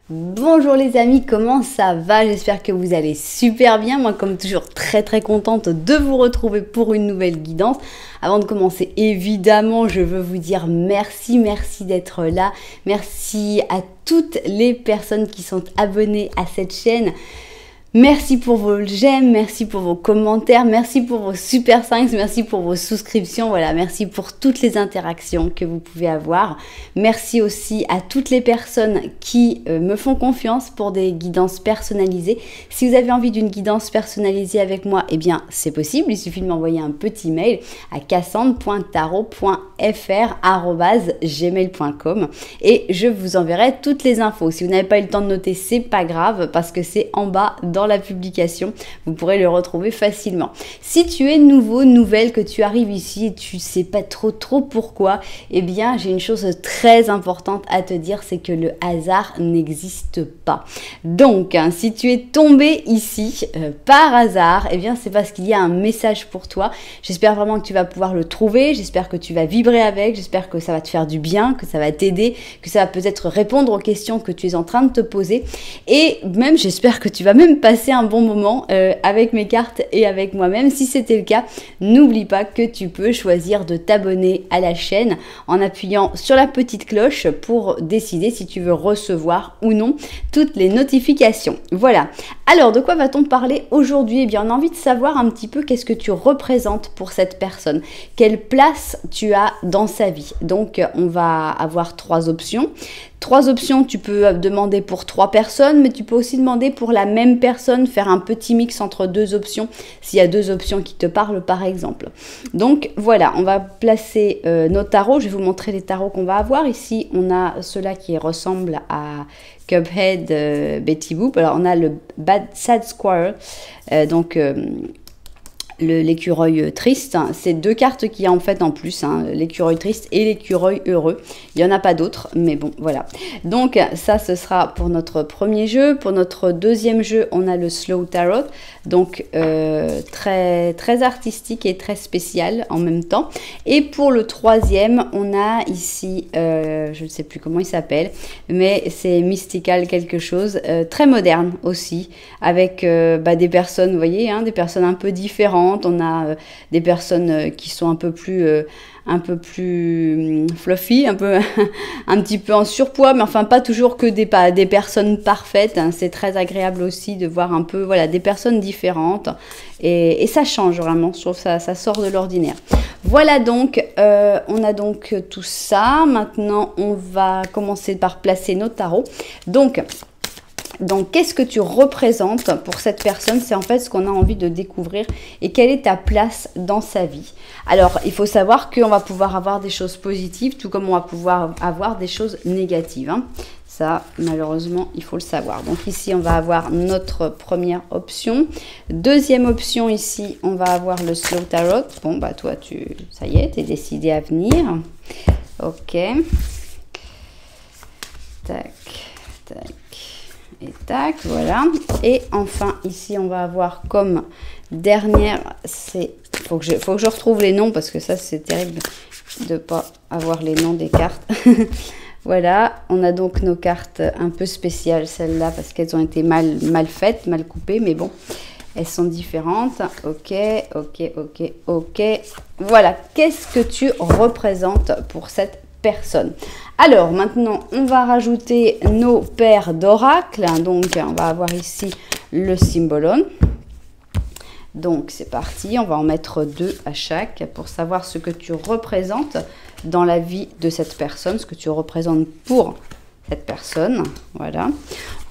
Bonjour les amis, comment ça va? J'espère que vous allez super bien. Moi, comme toujours, très contente de vous retrouver pour une nouvelle guidance. Avant de commencer, évidemment, je veux vous dire merci d'être là. Merci à toutes les personnes qui sont abonnées à cette chaîne. Merci pour vos j'aime, merci pour vos commentaires, merci pour vos super 5, merci pour vos souscriptions, voilà, merci pour toutes les interactions que vous pouvez avoir. Merci aussi à toutes les personnes qui me font confiance pour des guidances personnalisées. Si vous avez envie d'une guidance personnalisée avec moi, eh bien c'est possible, il suffit de m'envoyer un petit mail à cassandre.tarot.fr@gmail.com et je vous enverrai toutes les infos. Si vous n'avez pas eu le temps de noter, c'est pas grave parce que c'est en bas dans la publication, vous pourrez le retrouver facilement. Si tu es nouveau, nouvelle, que tu arrives ici et tu sais pas trop pourquoi, eh bien j'ai une chose très importante à te dire, c'est que le hasard n'existe pas. Donc si tu es tombé ici par hasard, eh bien c'est parce qu'il y a un message pour toi. J'espère vraiment que tu vas pouvoir le trouver, j'espère que tu vas vibrer avec, j'espère que ça va te faire du bien, que ça va t'aider, que ça va peut-être répondre aux questions que tu es en train de te poser et même j'espère que tu vas même passer un bon moment avec mes cartes et avec moi-même. Si c'était le cas, n'oublie pas que tu peux choisir de t'abonner à la chaîne en appuyant sur la petite cloche pour décider si tu veux recevoir ou non toutes les notifications. Voilà. Alors, de quoi va-t-on parler aujourd'hui? Eh bien, on a envie de savoir un petit peu qu'est-ce que tu représentes pour cette personne. Quelle place tu as dans sa vie. Donc, on va avoir trois options. Trois options, tu peux demander pour trois personnes, mais tu peux aussi demander pour la même personne, faire un petit mix entre deux options, s'il y a deux options qui te parlent par exemple. Donc voilà, on va placer nos tarots, je vais vous montrer les tarots qu'on va avoir. Ici, on a ceux-là qui ressemblent à Cuphead, Betty Boop. Alors on a le Bad Sad Squirrel, l'écureuil triste, c'est deux cartes qu'il y a en fait en plus, hein, l'écureuil triste et l'écureuil heureux. Il n'y en a pas d'autres, mais bon, voilà. Donc ça, ce sera pour notre premier jeu. Pour notre deuxième jeu, on a le Slow Tarot, donc très artistique et très spécial en même temps. Et pour le troisième, on a ici, je ne sais plus comment il s'appelle, mais c'est Mystical quelque chose, très moderne aussi, avec des personnes, vous voyez, hein, des personnes un peu différentes. On a des personnes qui sont un peu plus fluffy, un petit peu en surpoids, mais enfin pas toujours que des personnes parfaites, hein. C'est très agréable aussi de voir un peu voilà, des personnes différentes et ça change vraiment, je trouve ça sort de l'ordinaire. Voilà donc, on a donc tout ça. Maintenant, on va commencer par placer nos tarots. Donc, qu'est-ce que tu représentes pour cette personne? C'est en fait ce qu'on a envie de découvrir et quelle est ta place dans sa vie. Alors, il faut savoir qu'on va pouvoir avoir des choses positives, tout comme on va pouvoir avoir des choses négatives, hein. Ça, malheureusement, il faut le savoir. Donc ici, on va avoir notre première option. Deuxième option, ici, on va avoir le Slow Tarot. Bon, bah toi, ça y est, tu es décidé à venir. Ok. Tac, tac. Et tac, voilà. Et enfin, ici, on va avoir comme dernière, faut que je retrouve les noms parce que ça, c'est terrible de ne pas avoir les noms des cartes. Voilà, on a donc nos cartes un peu spéciales, celles-là, parce qu'elles ont été mal faites, mal coupées, mais bon, elles sont différentes. Ok. Voilà, qu'est-ce que tu représentes pour cette personne? Alors maintenant, on va rajouter nos paires d'oracles. Donc, on va avoir ici le Symbolon. Donc, c'est parti. On va en mettre deux à chaque pour savoir ce que tu représentes dans la vie de cette personne, ce que tu représentes pour cette personne. Voilà.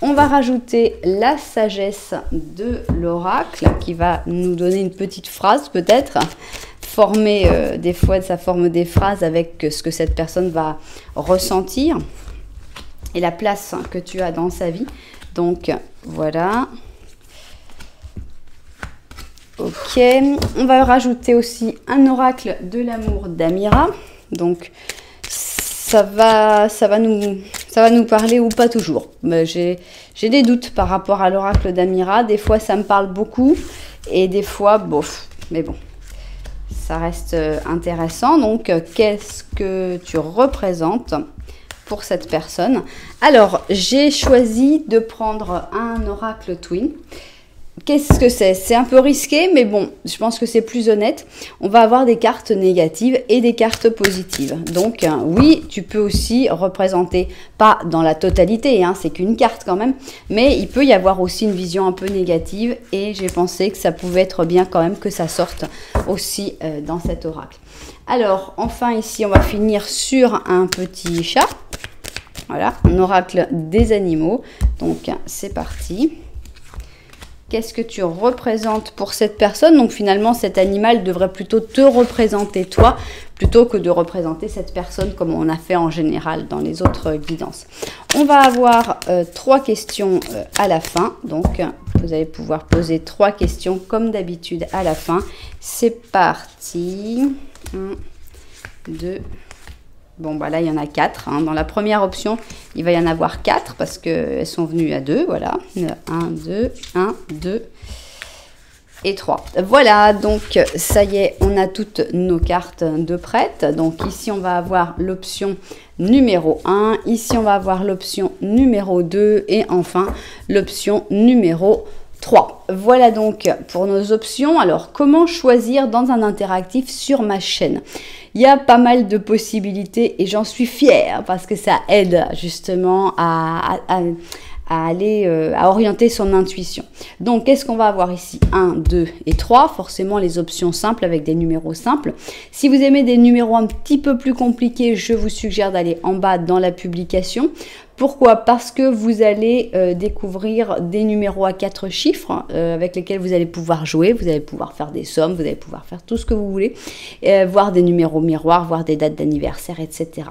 On va rajouter la sagesse de l'oracle qui va nous donner une petite phrase peut-être. Former des fois, ça forme des phrases avec ce que cette personne va ressentir et la place que tu as dans sa vie. Donc, voilà. Ok. On va rajouter aussi un oracle de l'amour d'Amira. Donc, ça va nous parler ou pas toujours. J'ai des doutes par rapport à l'oracle d'Amira. Des fois, ça me parle beaucoup et des fois, bof. Mais bon. Ça reste intéressant. Donc, qu'est-ce que tu représentes pour cette personne. Alors, j'ai choisi de prendre un oracle twin. Qu'est-ce que c'est? C'est un peu risqué, mais bon, je pense que c'est plus honnête. On va avoir des cartes négatives et des cartes positives. Donc, oui, tu peux aussi représenter, pas dans la totalité, hein, c'est qu'une carte quand même, mais il peut y avoir aussi une vision un peu négative et j'ai pensé que ça pouvait être bien quand même que ça sorte aussi dans cet oracle. Alors, enfin ici, on va finir sur un petit chat. Voilà, un oracle des animaux. Donc, c'est parti. Qu'est-ce que tu représentes pour cette personne? Donc finalement, cet animal devrait plutôt te représenter toi, plutôt que de représenter cette personne comme on a fait en général dans les autres guidances. On va avoir 3 questions à la fin. Donc, vous allez pouvoir poser 3 questions comme d'habitude à la fin. C'est parti. 1, 2... Bon, bah là, il y en a 4. Hein. Dans la première option, il va y en avoir 4 parce qu'elles sont venues à 2. Voilà. 1, 2, 1, 2 et 3. Voilà, donc ça y est, on a toutes nos cartes de prêtes. Donc ici, on va avoir l'option numéro 1. Ici, on va avoir l'option numéro 2. Et enfin, l'option numéro 3. Voilà donc pour nos options. Alors, comment choisir dans un interactif sur ma chaîne? Il y a pas mal de possibilités et j'en suis fière parce que ça aide justement à orienter son intuition. Donc, qu'est-ce qu'on va avoir ici? 1, 2 et 3. Forcément, les options simples avec des numéros simples. Si vous aimez des numéros un petit peu plus compliqués, je vous suggère d'aller en bas dans la publication. Pourquoi? Parce que vous allez découvrir des numéros à 4 chiffres avec lesquels vous allez pouvoir jouer, vous allez pouvoir faire des sommes, vous allez pouvoir faire tout ce que vous voulez, voir des numéros miroirs, voir des dates d'anniversaire, etc.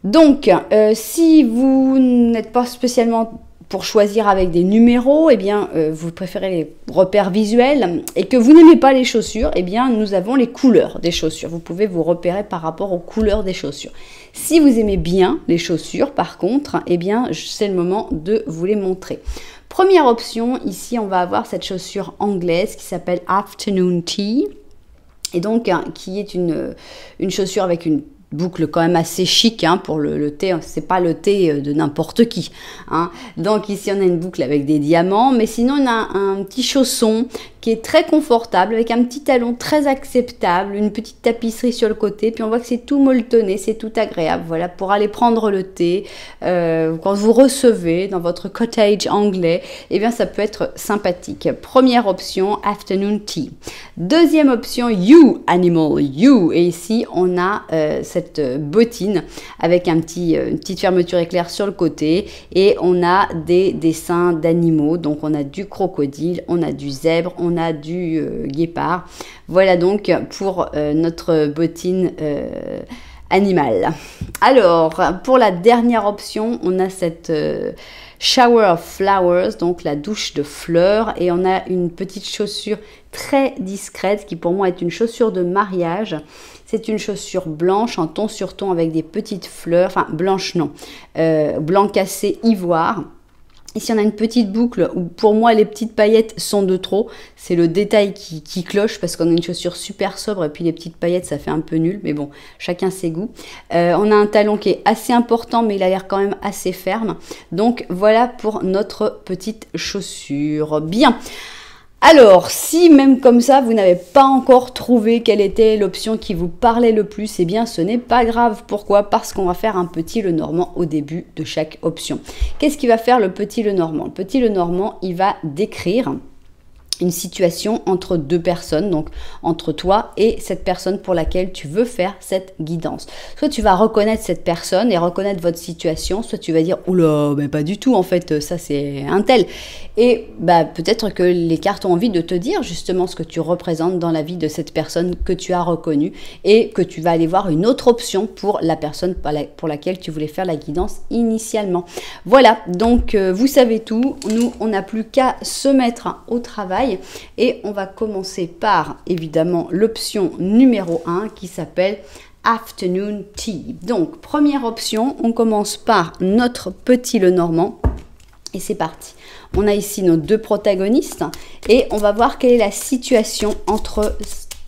Donc, si vous n'êtes pas spécialement pour choisir avec des numéros, eh bien, vous préférez les repères visuels et que vous n'aimez pas les chaussures, eh bien, nous avons les couleurs des chaussures. Vous pouvez vous repérer par rapport aux couleurs des chaussures. Si vous aimez bien les chaussures, par contre, eh bien, c'est le moment de vous les montrer. Première option, ici, on va avoir cette chaussure anglaise qui s'appelle Afternoon Tea. Et donc, qui est une chaussure avec une boucle quand même assez chic hein, pour le thé, c'est pas le thé de n'importe qui. Hein. Donc ici on a une boucle avec des diamants, mais sinon on a un petit chausson qui est très confortable, avec un petit talon très acceptable, une petite tapisserie sur le côté, puis on voit que c'est tout molletonné, c'est tout agréable, voilà, pour aller prendre le thé, quand vous recevez dans votre cottage anglais, eh bien ça peut être sympathique. Première option, Afternoon Tea. Deuxième option, You Animal, You, et ici on a cette bottine avec une petite fermeture éclair sur le côté, et on a des dessins d'animaux, donc on a du crocodile, on a du zèbre, on a du guépard. Voilà donc pour notre bottine animale. Alors, pour la dernière option, on a cette Shower of Flowers, donc la douche de fleurs, et on a une petite chaussure très discrète qui pour moi est une chaussure de mariage. C'est une chaussure blanche en ton sur ton avec des petites fleurs, enfin blanche non, blanc cassé ivoire. Ici, on a une petite boucle où pour moi, les petites paillettes sont de trop. C'est le détail qui cloche parce qu'on a une chaussure super sobre et puis les petites paillettes, ça fait un peu nul. Mais bon, chacun ses goûts. On a un talon qui est assez important, mais il a l'air quand même assez ferme. Donc, voilà pour notre petite chaussure. Bien. Alors, si même comme ça, vous n'avez pas encore trouvé quelle était l'option qui vous parlait le plus, eh bien, ce n'est pas grave. Pourquoi? Parce qu'on va faire un petit Lenormand au début de chaque option. Qu'est-ce qu'il va faire le petit Lenormand? Le petit Lenormand, il va décrire une situation entre deux personnes, donc entre toi et cette personne pour laquelle tu veux faire cette guidance. Soit tu vas reconnaître cette personne et reconnaître votre situation, soit tu vas dire « Oula, mais pas du tout, en fait, ça c'est un tel ». Et bah, peut-être que les cartes ont envie de te dire justement ce que tu représentes dans la vie de cette personne que tu as reconnue et que tu vas aller voir une autre option pour la personne pour laquelle tu voulais faire la guidance initialement. Voilà, donc vous savez tout. Nous, on n'a plus qu'à se mettre au travail. Et on va commencer par, évidemment, l'option numéro 1 qui s'appelle Afternoon Tea. Donc, première option, on commence par notre petit Lenormand. Et c'est parti. On a ici nos deux protagonistes et on va voir quelle est la situation entre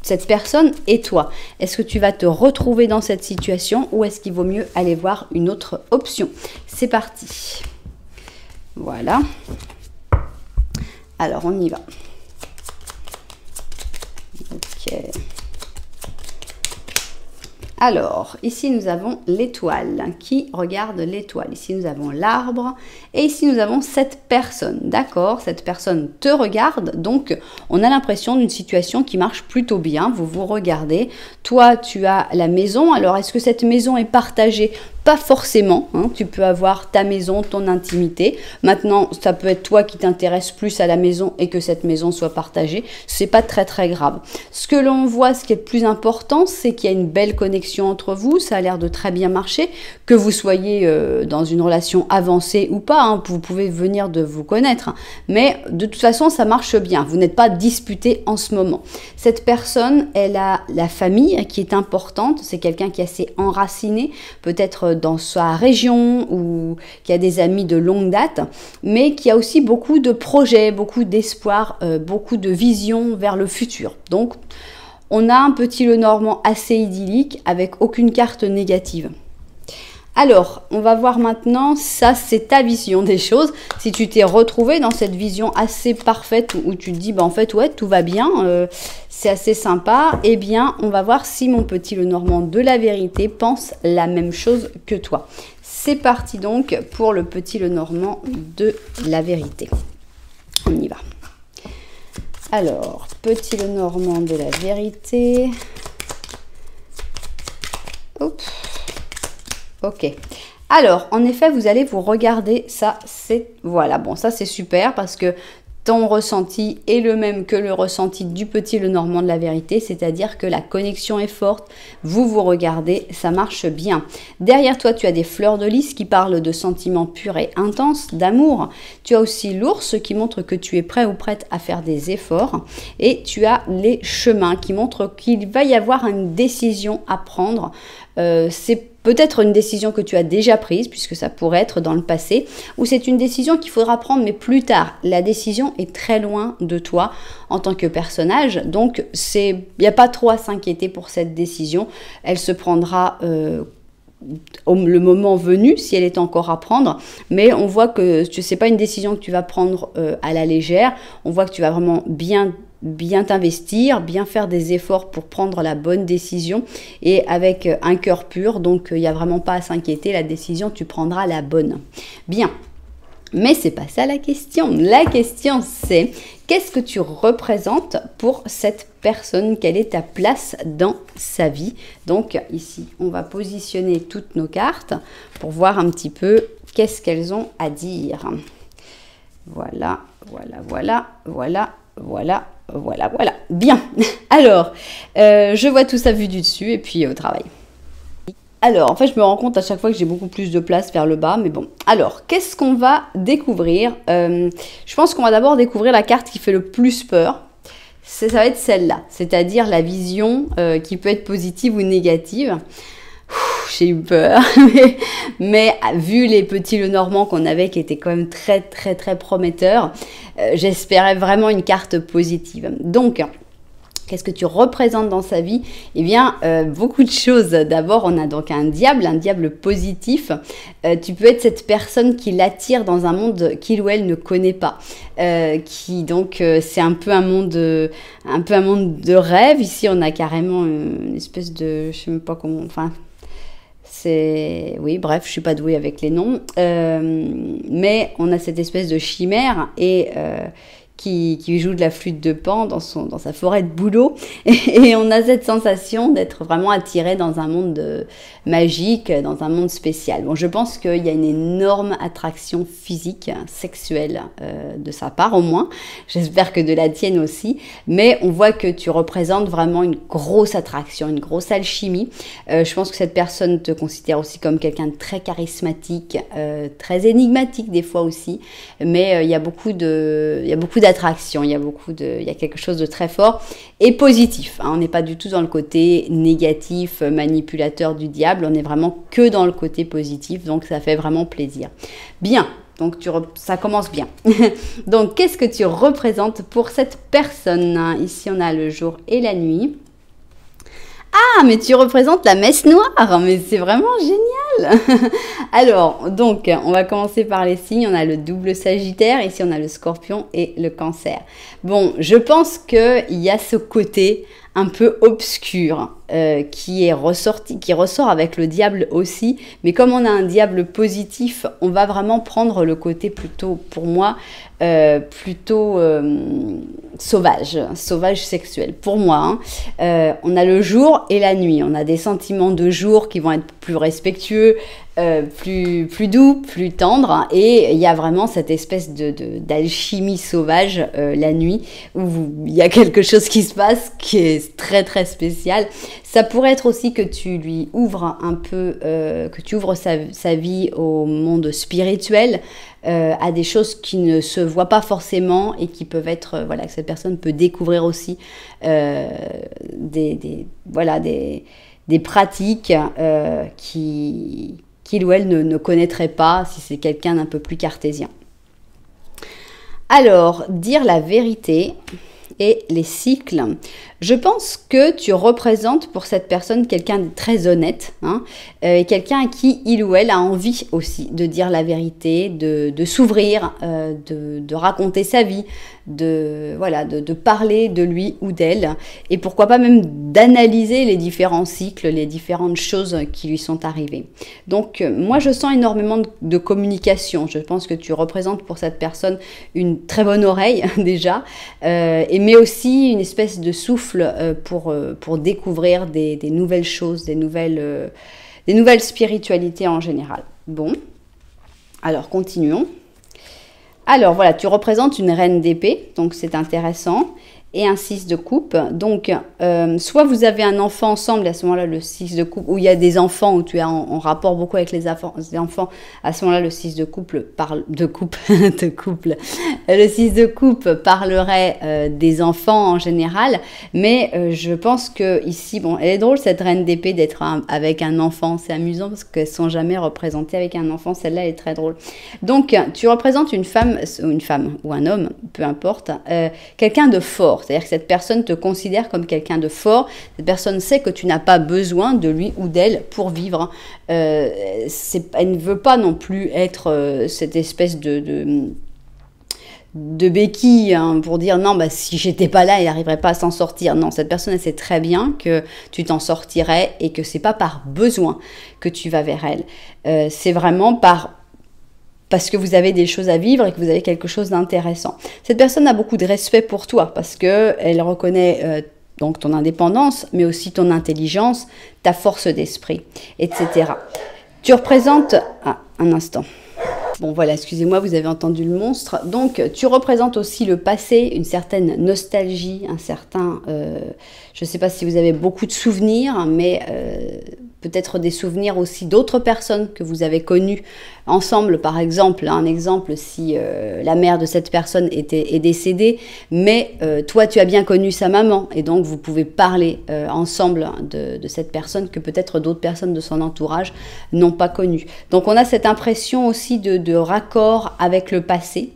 cette personne et toi. Est-ce que tu vas te retrouver dans cette situation ou est-ce qu'il vaut mieux aller voir une autre option? C'est parti. Voilà. Alors, on y va. Ok. Alors, ici nous avons l'étoile. Qui regarde l'étoile? Ici nous avons l'arbre et ici nous avons cette personne. D'accord, cette personne te regarde, donc on a l'impression d'une situation qui marche plutôt bien. Vous vous regardez. Toi, tu as la maison. Alors, est-ce que cette maison est partagée? Pas forcément, hein. Tu peux avoir ta maison, ton intimité. Maintenant, ça peut être toi qui t'intéresse plus à la maison et que cette maison soit partagée. C'est pas très très grave. Ce que l'on voit, ce qui est le plus important, c'est qu'il y a une belle connexion entre vous. Ça a l'air de très bien marcher. Que vous soyez dans une relation avancée ou pas, hein, vous pouvez venir de vous connaître. Hein. Mais de toute façon, ça marche bien. Vous n'êtes pas disputé en ce moment. Cette personne, elle a la famille qui est importante. C'est quelqu'un qui est assez enraciné, peut-être dans sa région ou qui a des amis de longue date, mais qui a aussi beaucoup de projets, beaucoup d'espoir, beaucoup de visions vers le futur. Donc, on a un petit Lenormand assez idyllique avec aucune carte négative. Alors, on va voir maintenant, ça c'est ta vision des choses. Si tu t'es retrouvé dans cette vision assez parfaite où tu te dis, bah en fait, ouais, tout va bien, c'est assez sympa, eh bien, on va voir si mon petit Lenormand de la vérité pense la même chose que toi. C'est parti donc pour le petit Lenormand de la vérité. On y va. Alors, petit Lenormand de la vérité. Oups. Ok. Alors, en effet, vous allez vous regarder ça, c'est... Voilà, bon, ça c'est super parce que ton ressenti est le même que le ressenti du petit Lenormand de la vérité, c'est-à-dire que la connexion est forte, vous vous regardez, ça marche bien. Derrière toi, tu as des fleurs de lys qui parlent de sentiments purs et intenses, d'amour. Tu as aussi l'ours qui montre que tu es prêt ou prête à faire des efforts. Et tu as les chemins qui montrent qu'il va y avoir une décision à prendre. C'est peut-être une décision que tu as déjà prise, puisque ça pourrait être dans le passé, ou c'est une décision qu'il faudra prendre, mais plus tard. La décision est très loin de toi en tant que personnage, donc il n'y a pas trop à s'inquiéter pour cette décision. Elle se prendra le moment venu, si elle est encore à prendre, mais on voit que ce n'est pas une décision que tu vas prendre à la légère. On voit que tu vas vraiment bien t'investir, bien faire des efforts pour prendre la bonne décision et avec un cœur pur, donc il n'y a vraiment pas à s'inquiéter, la décision, tu prendras la bonne. Bien, mais c'est pas ça la question. La question c'est, qu'est-ce que tu représentes pour cette personne? Quelle est ta place dans sa vie? Donc ici, on va positionner toutes nos cartes pour voir un petit peu qu'est-ce qu'elles ont à dire. Voilà, voilà, voilà, voilà, voilà. Voilà, voilà. Bien. Alors, je vois tout ça vu du dessus et puis au travail. Alors, en fait, je me rends compte à chaque fois que j'ai beaucoup plus de place vers le bas, mais bon. Alors, qu'est-ce qu'on va découvrir? Je pense qu'on va d'abord découvrir la carte qui fait le plus peur. Ça va être celle-là, c'est-à-dire la vision qui peut être positive ou négative. J'ai eu peur, mais vu les petits Lenormand qu'on avait qui étaient quand même très très très prometteurs, j'espérais vraiment une carte positive. Donc, qu'est-ce que tu représentes dans sa vie? Eh bien, beaucoup de choses. D'abord, on a donc un diable positif. Tu peux être cette personne qui l'attire dans un monde qu'il ou elle ne connaît pas. C'est un peu un monde de rêve. Ici, on a carrément une espèce de, je sais même pas comment, enfin. Oui, bref, je suis pas douée avec les noms, mais on a cette espèce de chimère et qui joue de la flûte de Pan dans sa forêt de bouleau, et on a cette sensation d'être vraiment attiré dans un monde magique, dans un monde spécial. Bon, je pense qu'il y a une énorme attraction physique, sexuelle de sa part au moins, j'espère que de la tienne aussi, mais on voit que tu représentes vraiment une grosse attraction, une grosse alchimie. Je pense que cette personne te considère aussi comme quelqu'un de très charismatique, très énigmatique des fois aussi, mais il y a beaucoup d'attraction, il y a quelque chose de très fort et positif, hein. On n'est pas du tout dans le côté négatif, manipulateur du diable, on est vraiment que dans le côté positif, donc ça fait vraiment plaisir. Bien, donc ça commence bien. Donc qu'est-ce que tu représentes pour cette personne? Ici on a le jour et la nuit. Ah, mais tu représentes la messe noire, mais c'est vraiment génial. Alors, donc, on va commencer par les signes. On a le double Sagittaire, ici on a le Scorpion et le Cancer. Bon, je pense qu'il y a ce côté un peu obscur qui ressort avec le diable aussi. Mais comme on a un diable positif, on va vraiment prendre le côté plutôt, pour moi, sauvage sexuel. Pour moi, on a le jour et la nuit. On a des sentiments de jour qui vont être plus respectueux, plus doux, plus tendres, et il y a vraiment cette espèce d'alchimie sauvage la nuit, où il y a quelque chose qui se passe qui est très très spécial. Ça pourrait être aussi que tu lui ouvres un peu, que tu ouvres sa vie au monde spirituel, à des choses qui ne se voient pas forcément et qui peuvent être, voilà, que cette personne peut découvrir aussi des pratiques qu'il ou elle ne connaîtrait pas si c'est quelqu'un d'un peu plus cartésien. Alors, dire la vérité et les cycles. Je pense que tu représentes pour cette personne quelqu'un de très honnête, et quelqu'un à qui il ou elle a envie aussi de dire la vérité, de s'ouvrir, de raconter sa vie, de parler de lui ou d'elle, et pourquoi pas même d'analyser les différents cycles, les différentes choses qui lui sont arrivées. Donc moi je sens énormément de communication. Je pense que tu représentes pour cette personne une très bonne oreille déjà, mais aussi une espèce de souffle pour découvrir des nouvelles choses, des nouvelles spiritualités en général. Bon, alors continuons. Alors voilà, tu représentes une reine d'épée, donc c'est intéressant, et un 6 de coupe. Donc, soit vous avez un enfant ensemble, et à ce moment-là, le 6 de coupe, ou il y a des enfants, où tu es en rapport beaucoup avec les enfants, à ce moment-là, le 6 de couple le 6 de coupe parlerait des enfants en général, mais je pense que ici, bon, elle est drôle, cette reine d'épée, d'être avec un enfant, c'est amusant, parce qu'elles ne sont jamais représentées avec un enfant, celle-là est très drôle. Donc, tu représentes une femme ou un homme, peu importe, quelqu'un de fort. C'est-à-dire que cette personne te considère comme quelqu'un de fort. Cette personne sait que tu n'as pas besoin de lui ou d'elle pour vivre. Elle ne veut pas non plus être cette espèce de béquille pour dire non, si j'étais pas là, elle n'arriverait pas à s'en sortir. Non, cette personne, elle sait très bien que tu t'en sortirais et que c'est pas par besoin que tu vas vers elle. C'est vraiment parce que vous avez des choses à vivre et que vous avez quelque chose d'intéressant. Cette personne a beaucoup de respect pour toi parce qu'elle reconnaît donc ton indépendance, mais aussi ton intelligence, ta force d'esprit, etc. Tu représentes... Ah, un instant. Bon voilà, excusez-moi, vous avez entendu le monstre. Donc, tu représentes aussi le passé, une certaine nostalgie, un certain... je ne sais pas si vous avez beaucoup de souvenirs, mais peut-être des souvenirs aussi d'autres personnes que vous avez connues ensemble. Par exemple, un exemple, si la mère de cette personne est décédée, mais toi, tu as bien connu sa maman, et donc vous pouvez parler ensemble de cette personne que peut-être d'autres personnes de son entourage n'ont pas connue. Donc, on a cette impression aussi de raccord avec le passé.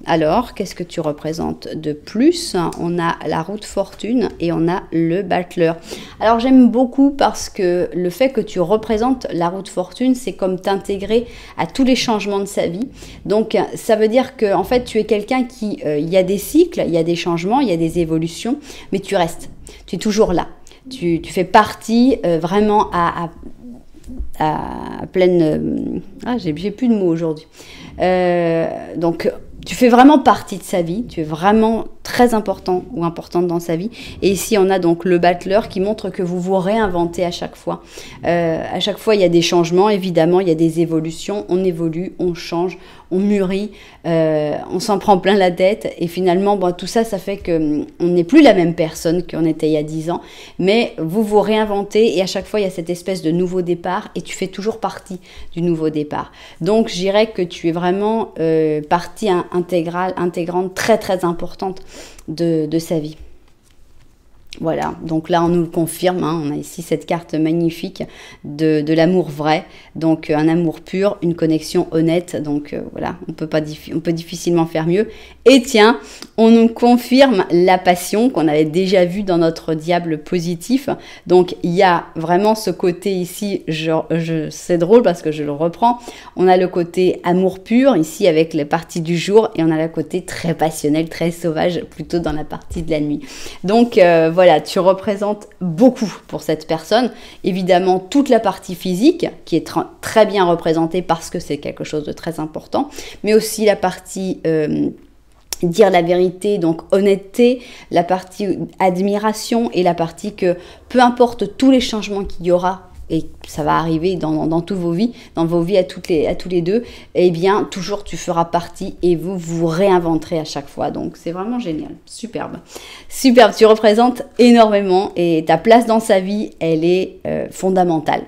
Alors, qu'est-ce que tu représentes de plus? On a la roue de fortune et on a le battleur. Alors, j'aime beaucoup parce que le fait que tu représentes la roue de fortune, c'est comme t'intégrer à tous les changements de sa vie. Donc, ça veut dire que en fait, tu es quelqu'un qui... il y a des cycles, il y a des changements, il y a des évolutions, mais tu restes. Tu es toujours là. Tu fais partie vraiment à pleine... j'ai plus de mots aujourd'hui. Donc, tu fais vraiment partie de sa vie, tu es vraiment très important ou importante dans sa vie. Et ici, on a donc le battleur qui montre que vous vous réinventez à chaque fois. À chaque fois, il y a des changements, évidemment, il y a des évolutions. On évolue, on change, on mûrit, on s'en prend plein la tête. Et finalement, tout ça, ça fait qu'on n'est plus la même personne qu'on était il y a 10 ans. Mais vous vous réinventez et à chaque fois, il y a cette espèce de nouveau départ et tu fais toujours partie du nouveau départ. Donc, je dirais que tu es vraiment partie intégrante, très, très importante de sa vie. Voilà, donc là on nous le confirme, hein, on a ici cette carte magnifique de l'amour vrai, donc un amour pur, une connexion honnête, donc voilà, on peut difficilement faire mieux. Et tiens, on nous confirme la passion qu'on avait déjà vue dans notre diable positif, donc il y a vraiment ce côté ici, c'est drôle parce que je le reprends, on a le côté amour pur ici avec les parties du jour et on a le côté très passionnel, très sauvage plutôt dans la partie de la nuit. Donc voilà, tu représentes beaucoup pour cette personne. Évidemment, toute la partie physique qui est très bien représentée parce que c'est quelque chose de très important, mais aussi la partie dire la vérité, donc honnêteté, la partie admiration et la partie que peu importe tous les changements qu'il y aura, et ça va arriver dans toutes vos vies, dans vos vies à tous les deux, eh bien, toujours tu feras partie et vous vous réinventerez à chaque fois. Donc, c'est vraiment génial. Superbe. Superbe, tu représentes énormément et ta place dans sa vie, elle est fondamentale.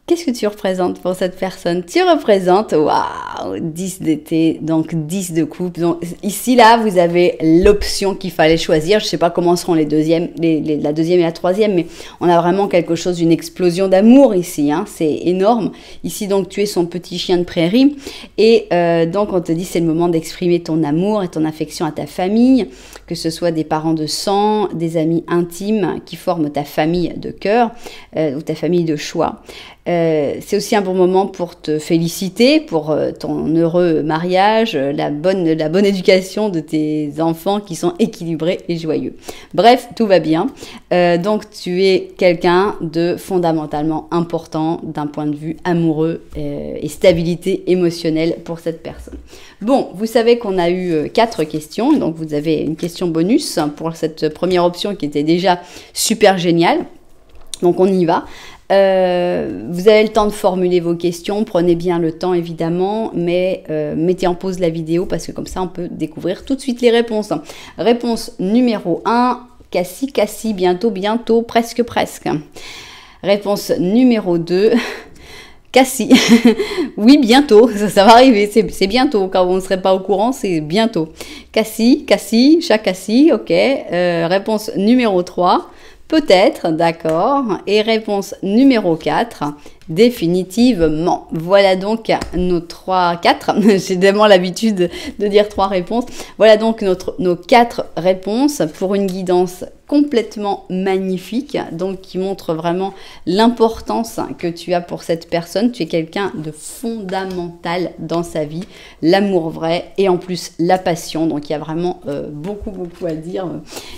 Qu'est-ce que tu représentes pour cette personne? Tu représentes, waouh, 10 d'été, donc 10 de coupe. Donc ici, là, vous avez l'option qu'il fallait choisir. Je ne sais pas comment seront la deuxième et la troisième, mais on a vraiment quelque chose, une explosion d'amour ici. Hein, c'est énorme. Ici, donc, tu es son petit chien de prairie. Et donc, on te dit, c'est le moment d'exprimer ton amour et ton affection à ta famille, que ce soit des parents de sang, des amis intimes qui forment ta famille de cœur ou ta famille de choix. C'est aussi un bon moment pour te féliciter pour ton heureux mariage, la bonne éducation de tes enfants qui sont équilibrés et joyeux. Bref, tout va bien. Donc, tu es quelqu'un de fondamentalement important d'un point de vue amoureux et stabilité émotionnelle pour cette personne. Bon, vous savez qu'on a eu 4 questions, donc vous avez une question bonus pour cette première option qui était déjà super géniale. Donc, on y va. Vous avez le temps de formuler vos questions, prenez bien le temps évidemment, mais mettez en pause la vidéo parce que comme ça on peut découvrir tout de suite les réponses. Réponse numéro 1, Cassie, bientôt, presque. Réponse numéro 2, Cassie, oui bientôt, ça va arriver, c'est bientôt, quand on ne serait pas au courant, c'est bientôt. Cassie, chat Cassie, ok. Réponse numéro 3, peut-être, d'accord. Et réponse numéro 4, définitivement. Voilà donc nos 4. J'ai tellement l'habitude de dire 3 réponses. Voilà donc nos 4 réponses pour une guidance complètement magnifique, donc qui montre vraiment l'importance que tu as pour cette personne. Tu es quelqu'un de fondamental dans sa vie, l'amour vrai et en plus la passion. Donc il y a vraiment beaucoup à dire,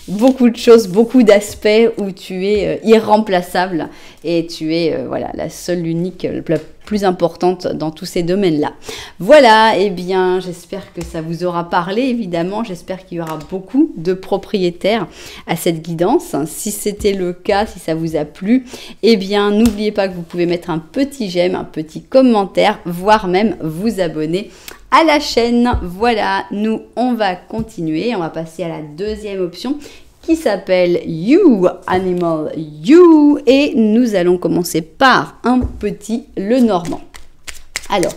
beaucoup de choses, beaucoup d'aspects où tu es irremplaçable et tu es voilà la seule, l'unique, la plus importante dans tous ces domaines-là. Voilà, et bien j'espère que ça vous aura parlé, évidemment, j'espère qu'il y aura beaucoup de propriétaires à cette guidance. Si c'était le cas, si ça vous a plu, eh bien n'oubliez pas que vous pouvez mettre un petit j'aime, un petit commentaire, voire même vous abonner à la chaîne. Voilà, nous on va continuer, on va passer à la deuxième option qui s'appelle You Animal You, et nous allons commencer par un petit Lenormand. Alors,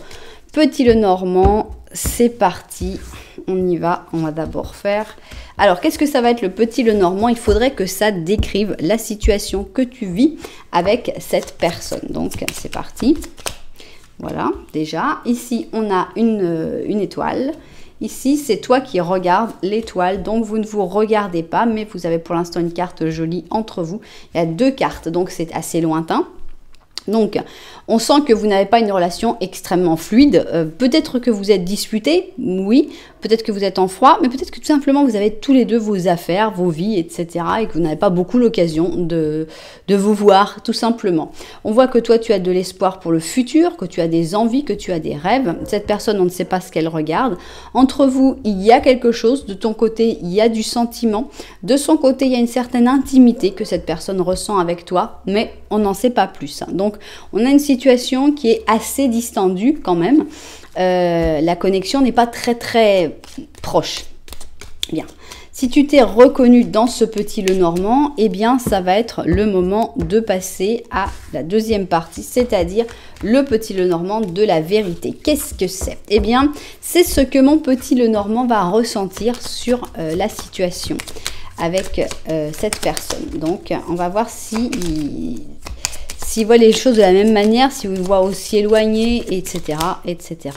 petit Lenormand, c'est parti, on y va, on va d'abord faire... Alors, qu'est-ce que ça va être le petit Lenormand? Il faudrait que ça décrive la situation que tu vis avec cette personne. Donc, c'est parti. Voilà, déjà, ici, on a une étoile. Ici, c'est toi qui regardes l'étoile, donc vous ne vous regardez pas, mais vous avez pour l'instant une carte jolie entre vous. Il y a 2 cartes, donc c'est assez lointain. Donc, on sent que vous n'avez pas une relation extrêmement fluide. Peut-être que vous êtes disputés, oui. Peut-être que vous êtes en froid, mais peut-être que tout simplement vous avez tous les deux vos affaires, vos vies, etc. et que vous n'avez pas beaucoup l'occasion de vous voir, tout simplement. On voit que toi, tu as de l'espoir pour le futur, que tu as des envies, que tu as des rêves. Cette personne, on ne sait pas ce qu'elle regarde. Entre vous, il y a quelque chose. De ton côté, il y a du sentiment. De son côté, il y a une certaine intimité que cette personne ressent avec toi, mais on n'en sait pas plus. Donc, on a une situation qui est assez distendue quand même. La connexion n'est pas très proche. Bien. Si tu t'es reconnu dans ce petit Lenormand, eh bien, ça va être le moment de passer à la deuxième partie, c'est-à-dire le petit Lenormand de la vérité. Qu'est-ce que c'est? Eh bien, c'est ce que mon petit Lenormand va ressentir sur la situation. avec cette personne. Donc, on va voir s'il voit les choses de la même manière, s'il vous voit aussi éloigné, etc., etc.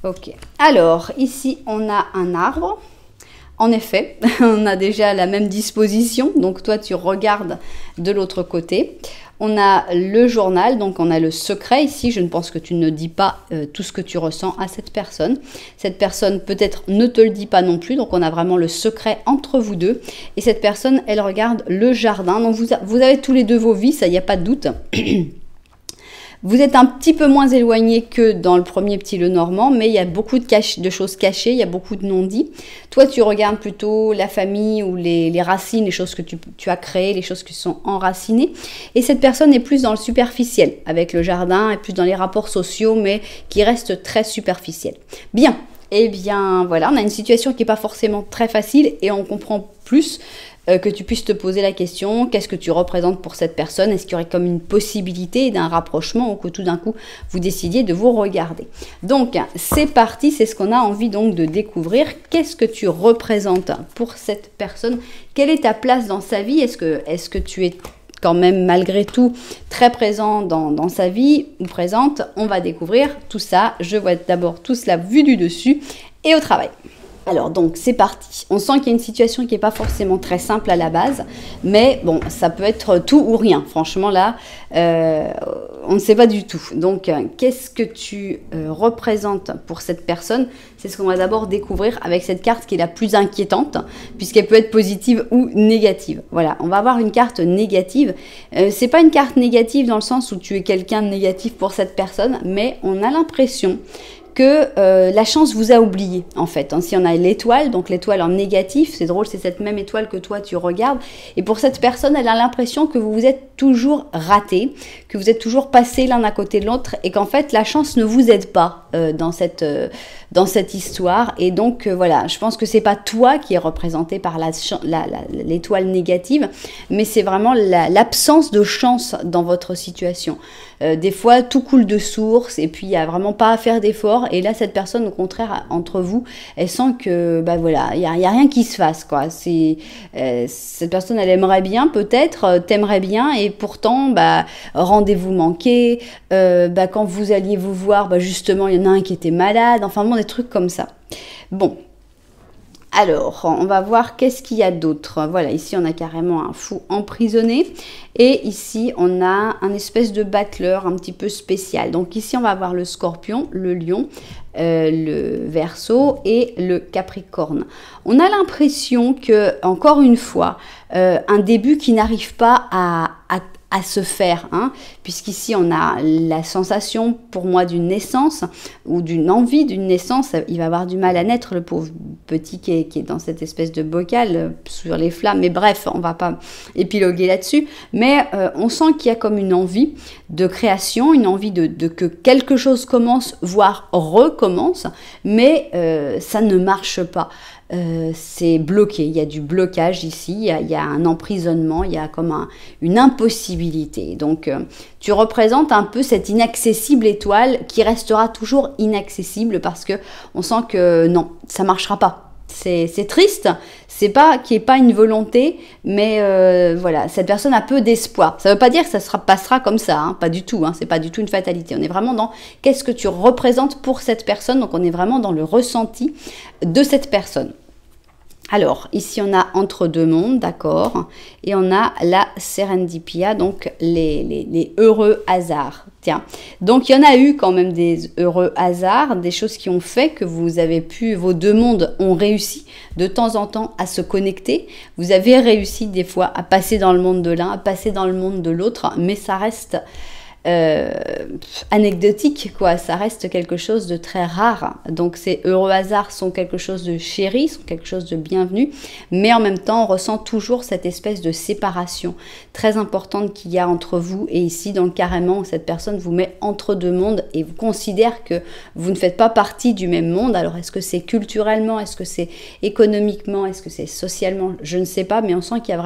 Ok. Alors, ici, on a un arbre. En effet, on a déjà la même disposition. Donc, toi, tu regardes de l'autre côté. On a le journal, donc on a le secret ici. Je ne pense que tu ne dis pas tout ce que tu ressens à cette personne. Cette personne peut-être ne te le dit pas non plus. Donc on a vraiment le secret entre vous deux. Et cette personne, elle regarde le jardin. Donc vous avez tous les deux vos vies, ça, il n'y a pas de doute. Vous êtes un petit peu moins éloigné que dans le premier petit Lenormand, mais il y a beaucoup de choses cachées, il y a beaucoup de non-dits. Toi, tu regardes plutôt la famille ou les racines, les choses que tu as créées, les choses qui sont enracinées. Et cette personne est plus dans le superficiel, avec le jardin, et plus dans les rapports sociaux, mais qui reste très superficiel. Bien, eh bien voilà, on a une situation qui n'est pas forcément très facile et on comprend plus que tu puisses te poser la question, qu'est-ce que tu représentes pour cette personne? Est-ce qu'il y aurait comme une possibilité d'un rapprochement ou que tout d'un coup, vous décidiez de vous regarder? Donc, c'est parti, c'est ce qu'on a envie donc de découvrir. Qu'est-ce que tu représentes pour cette personne? Quelle est ta place dans sa vie? Est-ce que tu es quand même malgré tout très présent dans sa vie ou présente? On va découvrir tout ça. Je vois d'abord tout cela vu du dessus et au travail. Alors donc c'est parti, on sent qu'il y a une situation qui n'est pas forcément très simple à la base, mais bon, ça peut être tout ou rien, franchement là, on ne sait pas du tout. Donc qu'est-ce que tu représentes pour cette personne? C'est ce qu'on va d'abord découvrir avec cette carte qui est la plus inquiétante, puisqu'elle peut être positive ou négative. Voilà, on va avoir une carte négative, c'est pas une carte négative dans le sens où tu es quelqu'un de négatif pour cette personne, mais on a l'impression que la chance vous a oublié en fait. Si on a l'étoile, donc l'étoile en négatif, c'est drôle, c'est cette même étoile que toi tu regardes. Et pour cette personne, elle a l'impression que vous vous êtes toujours raté, que vous êtes toujours passé l'un à côté de l'autre et qu'en fait la chance ne vous aide pas dans cette histoire. Et donc voilà, je pense que c'est pas toi qui est représenté par l'étoile négative, mais c'est vraiment l'absence de chance dans votre situation. Des fois, tout coule de source et puis il n'y a vraiment pas à faire d'efforts. Et là, cette personne, au contraire, entre vous, elle sent que, bah voilà, il y a rien qui se fasse, quoi. Cette personne, elle aimerait bien, peut-être, t'aimerait bien, et pourtant, bah, rendez-vous manqué. Quand vous alliez vous voir, bah, justement, il y en a un qui était malade. Enfin, bon, des trucs comme ça. Bon. Alors, on va voir qu'est-ce qu'il y a d'autre. Voilà, ici, on a carrément un fou emprisonné. Et ici, on a un espèce de battleur un petit peu spécial. Donc ici, on va avoir le scorpion, le lion, le verseau et le capricorne. On a l'impression que, encore une fois, un début qui n'arrive pas à se faire, hein, puisqu'ici on a la sensation pour moi d'une naissance ou d'une envie d'une naissance. Il va avoir du mal à naître, le pauvre petit qui est dans cette espèce de bocal sur les flammes, mais bref, on va pas épiloguer là-dessus, mais on sent qu'il y a comme une envie de création, une envie de que quelque chose commence, voire recommence, mais ça ne marche pas. C'est bloqué, il y a du blocage ici, il y a un emprisonnement, il y a comme une impossibilité. Donc tu représentes un peu cette inaccessible étoile qui restera toujours inaccessible parce que on sent que non, ça marchera pas. C'est triste, c'est pas qu'il n'y ait pas une volonté, mais voilà, cette personne a peu d'espoir. Ça ne veut pas dire que ça passera comme ça, hein, pas du tout, hein, c'est pas du tout une fatalité. On est vraiment dans qu'est-ce que tu représentes pour cette personne, donc on est vraiment dans le ressenti de cette personne. Alors, ici, on a entre deux mondes, d'accord, et on a la serendipia, donc les heureux hasards. Tiens, donc il y en a eu quand même des heureux hasards, des choses qui ont fait que vos deux mondes ont réussi de temps en temps à se connecter. Vous avez réussi des fois à passer dans le monde de l'un, à passer dans le monde de l'autre, mais ça reste anecdotique, quoi. Ça reste quelque chose de très rare. Donc ces heureux hasards sont quelque chose de chéri, sont quelque chose de bienvenu, mais en même temps on ressent toujours cette espèce de séparation très importante qu'il y a entre vous. Et ici donc carrément cette personne vous met entre deux mondes et vous considère que vous ne faites pas partie du même monde. Alors est-ce que c'est culturellement, est-ce que c'est économiquement, est-ce que c'est socialement, je ne sais pas, mais on sent qu'il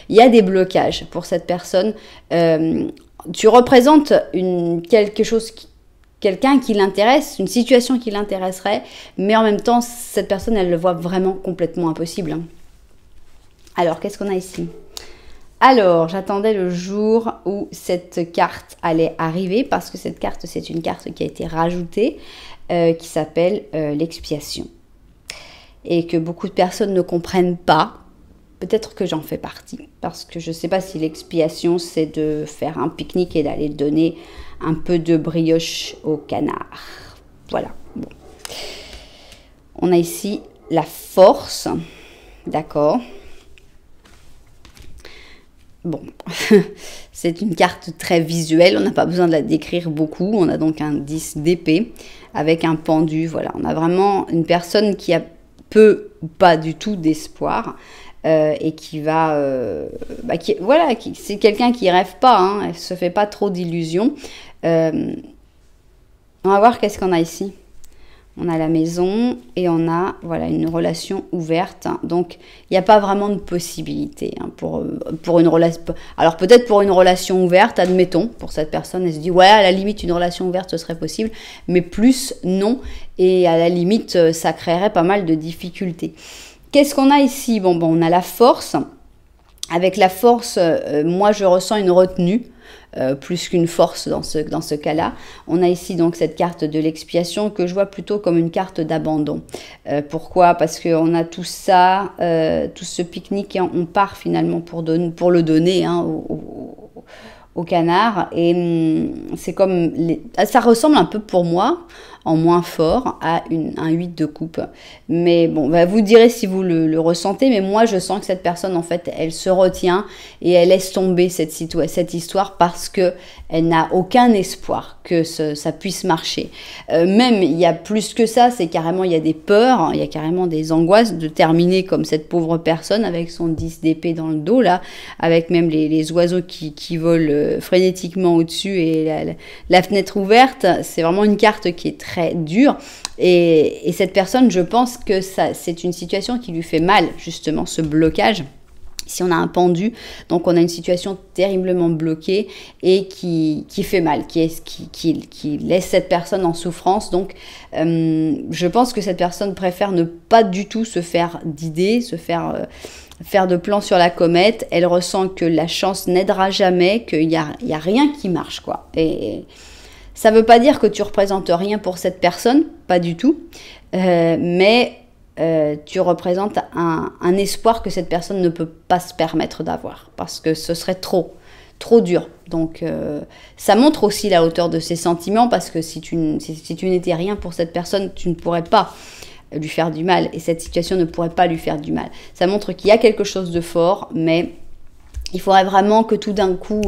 y a des blocages pour cette personne. Tu représentes quelqu'un qui l'intéresse, une situation qui l'intéresserait, mais en même temps, cette personne, elle le voit vraiment complètement impossible. Alors, qu'est-ce qu'on a ici? Alors, j'attendais le jour où cette carte allait arriver parce que cette carte, c'est une carte qui a été rajoutée qui s'appelle l'expiation. Et que beaucoup de personnes ne comprennent pas. Peut-être que j'en fais partie parce que je ne sais pas si l'expiation, c'est de faire un pique-nique et d'aller donner un peu de brioche au canard. Voilà. Bon. On a ici la force. D'accord. Bon, c'est une carte très visuelle, on n'a pas besoin de la décrire beaucoup. On a donc un 10 d'épée avec un pendu. Voilà, on a vraiment une personne qui a peu ou pas du tout d'espoir et qui va... c'est quelqu'un qui rêve pas, hein, elle se fait pas trop d'illusions. On va voir qu'est-ce qu'on a ici. On a la maison et on a voilà, une relation ouverte. Donc, il n'y a pas vraiment de possibilité pour une relation. Alors, peut-être pour une relation ouverte, admettons, pour cette personne, elle se dit, ouais, à la limite, une relation ouverte, ce serait possible. Mais plus, non. Et à la limite, ça créerait pas mal de difficultés. Qu'est-ce qu'on a ici? Bon, on a la force. Avec la force, moi, je ressens une retenue. Plus qu'une force dans ce cas-là. On a ici donc cette carte de l'expiation que je vois plutôt comme une carte d'abandon. Pourquoi? Parce qu'on a tout ça, tout ce pique-nique, et on part finalement pour le donner hein, au canard. Et c'est comme... ça ressemble un peu pour moi, en moins fort, à un 8 de coupe. Mais bon, vous direz si vous le ressentez, mais moi je sens que cette personne, en fait, elle se retient et elle laisse tomber cette histoire parce que elle n'a aucun espoir que ça puisse marcher. Même, il y a plus que ça, c'est carrément, il y a des peurs, hein, il y a carrément des angoisses de terminer comme cette pauvre personne avec son 10 d'épée dans le dos, là, avec même les oiseaux qui volent frénétiquement au-dessus et la fenêtre ouverte. C'est vraiment une carte qui est très dure. Et cette personne, je pense que c'est une situation qui lui fait mal, justement, ce blocage. Si on a un pendu, donc on a une situation terriblement bloquée et qui fait mal, qui laisse cette personne en souffrance. Donc, je pense que cette personne préfère ne pas du tout se faire d'idées, se faire de plans sur la comète. Elle ressent que la chance n'aidera jamais, qu'il n'y a rien qui marche, quoi. Et ça ne veut pas dire que tu représentes rien pour cette personne, pas du tout, mais tu représentes un espoir que cette personne ne peut pas se permettre d'avoir, parce que ce serait trop dur. Donc, ça montre aussi la hauteur de ses sentiments, parce que si tu n'étais rien pour cette personne, tu ne pourrais pas lui faire du mal, et cette situation ne pourrait pas lui faire du mal. Ça montre qu'il y a quelque chose de fort, mais il faudrait vraiment que tout d'un coup,